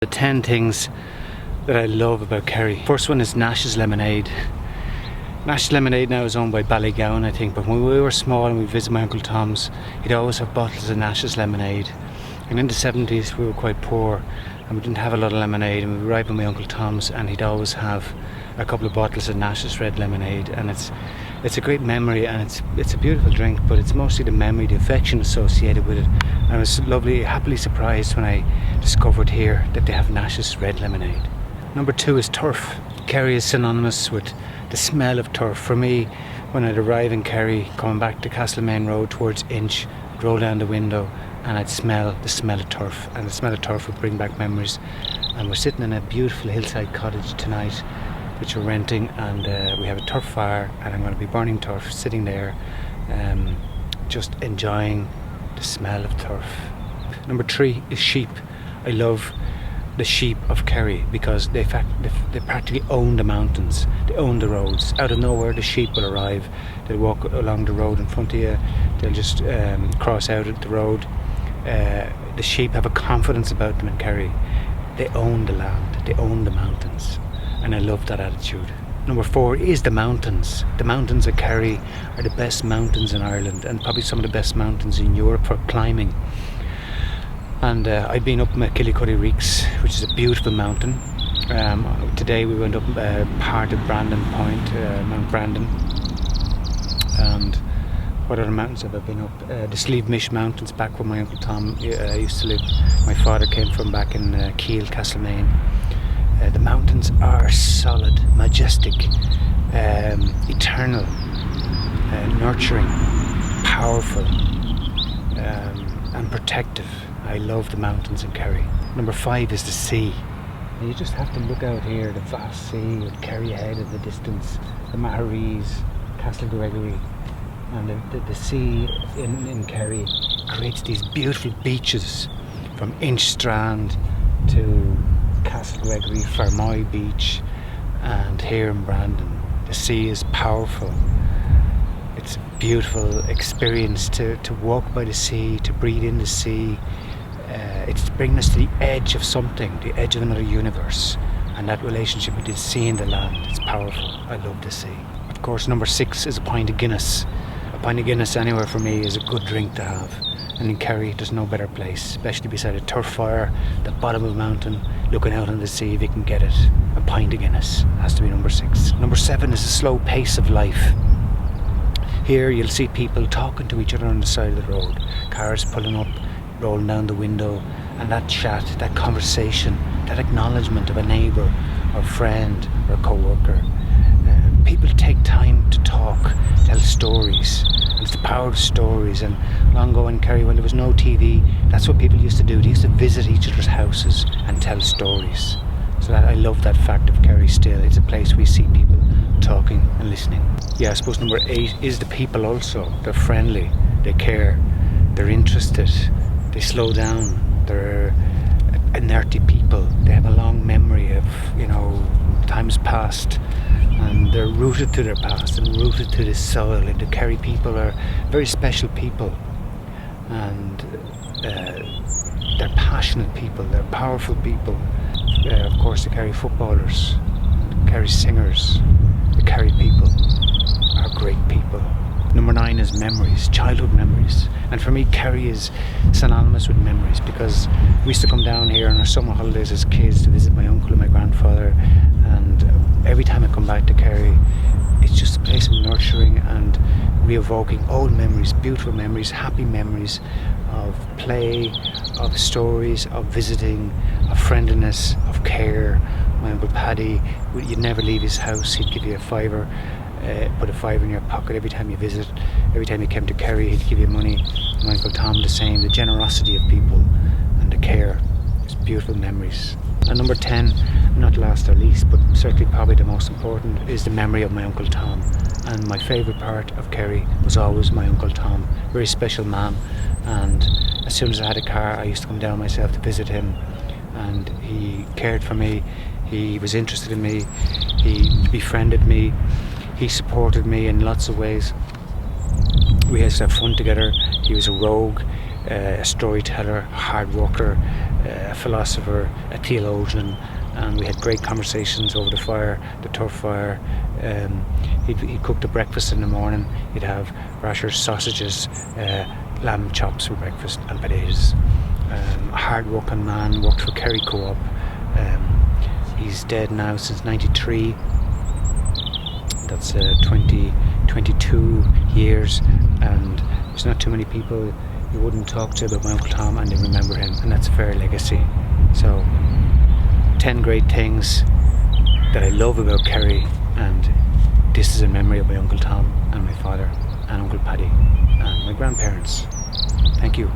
The 10 things that I love about Kerry. First one is Nash's Lemonade. Nash Lemonade now is owned by Ballygowan, I think, but when we were small and we visited my Uncle Tom's, he'd always have bottles of Nash's Lemonade. And in the 70s we were quite poor and we didn't have a lot of lemonade, and we would arrive at my Uncle Tom's and he'd always have a couple of bottles of Nash's Red Lemonade. And it's a great memory, and it's a beautiful drink, but it's mostly the memory, the affection associated with it. And I was happily surprised when I discovered here that they have Nash's Red Lemonade. Number 2 is turf. Kerry is synonymous with the smell of turf. For me, when I'd arrive in Kerry, coming back to Castlemaine Road towards Inch, I'd roll down the window and I'd smell the smell of turf, and the smell of turf would bring back memories. And we're sitting in a beautiful hillside cottage tonight, which we're renting, and we have a turf fire, and I'm going to be burning turf, sitting there, just enjoying the smell of turf. Number 3 is sheep. I love the sheep of Kerry because they practically own the mountains, they own the roads. Out of nowhere the sheep will arrive, they'll walk along the road in front of you, they'll just cross out at the road. The sheep have a confidence about them in Kerry. They own the land, they own the mountains, and I love that attitude. Number 4 is the mountains. The mountains of Kerry are the best mountains in Ireland, and probably some of the best mountains in Europe for climbing. And I've been up McKillycuddy Reeks, which is a beautiful mountain. Today we went up part of Brandon Point, Mount Brandon. And what other mountains have I been up? The Slieve Mountains, back where my Uncle Tom used to live. My father came from back in Keele, Castlemaine. The mountains are solid, majestic, eternal, nurturing, powerful, and protective. I love the mountains in Kerry. Number 5 is the sea. And you just have to look out here, the vast sea with Kerry Head in the distance, the Maharees, Castle Gregory, and the sea in Kerry creates these beautiful beaches from Inch Strand to Castle Gregory, Fermoy Beach, and here in Brandon. The sea is powerful. It's a beautiful experience to walk by the sea, to breathe in the sea. It's bringing us to the edge of something, the edge of another universe, and that relationship with the sea and the land, it's powerful. I love the sea. Of course, number 6 is a pint of Guinness. A pint of Guinness anywhere for me is a good drink to have, and in Kerry there's no better place, especially beside a turf fire, the bottom of a mountain, looking out on the sea. If you can get it, a pint of Guinness has to be number 6. Number 7 is the slow pace of life. Here you'll see people talking to each other on the side of the road, cars pulling up, rolling down the window, and that chat, that conversation, that acknowledgement of a neighbour or friend or co-worker. People take time to talk, tell stories, and it's the power of stories. And long ago in Kerry, when there was no TV, that's what people used to do. They used to visit each other's houses and tell stories. So I love that fact of Kerry still. It's a place we see people talking and listening. Yeah, I suppose number 8 is the people also. They're friendly, they care, they're interested, they slow down, they're inerty people. They have a long memory of, times past, and they're rooted to their past and rooted to this soil. And the Kerry people are very special people, and they're passionate people, they're powerful people. Of course, the Kerry footballers, the Kerry singers, the Kerry people are great people. Number 9 is memories, childhood memories. And for me, Kerry is synonymous with memories, because we used to come down here on our summer holidays as kids to visit my uncle and my grandfather, and every time I come back to Kerry, it's just a place of nurturing and re-evoking old memories, beautiful memories, happy memories of play, of stories, of visiting, of friendliness, of care. My Uncle Paddy, you'd never leave his house, he'd give you a fiver. Put a fiver in your pocket every time you visit. Every time you came to Kerry, he'd give you money. My Uncle Tom the same. The generosity of people and the care. It's beautiful memories. And number 10, not last or least, but certainly probably the most important, is the memory of my Uncle Tom. And my favourite part of Kerry was always my Uncle Tom. Very special man. And as soon as I had a car, I used to come down myself to visit him. And he cared for me. He was interested in me. He befriended me. He supported me in lots of ways. We used to have fun together. He was a rogue, a storyteller, hard worker, a philosopher, a theologian, and we had great conversations over the fire, the turf fire. He'd cook the breakfast in the morning. He'd have rashers, sausages, lamb chops for breakfast, and potatoes. A hard-working man, worked for Kerry Co-op. He's dead now since '93. That's 22 years, and there's not too many people you wouldn't talk to about my Uncle Tom and they remember him, and that's a fair legacy. So 10 great things that I love about Kerry, and this is in memory of my Uncle Tom and my father and Uncle Paddy and my grandparents. Thank you.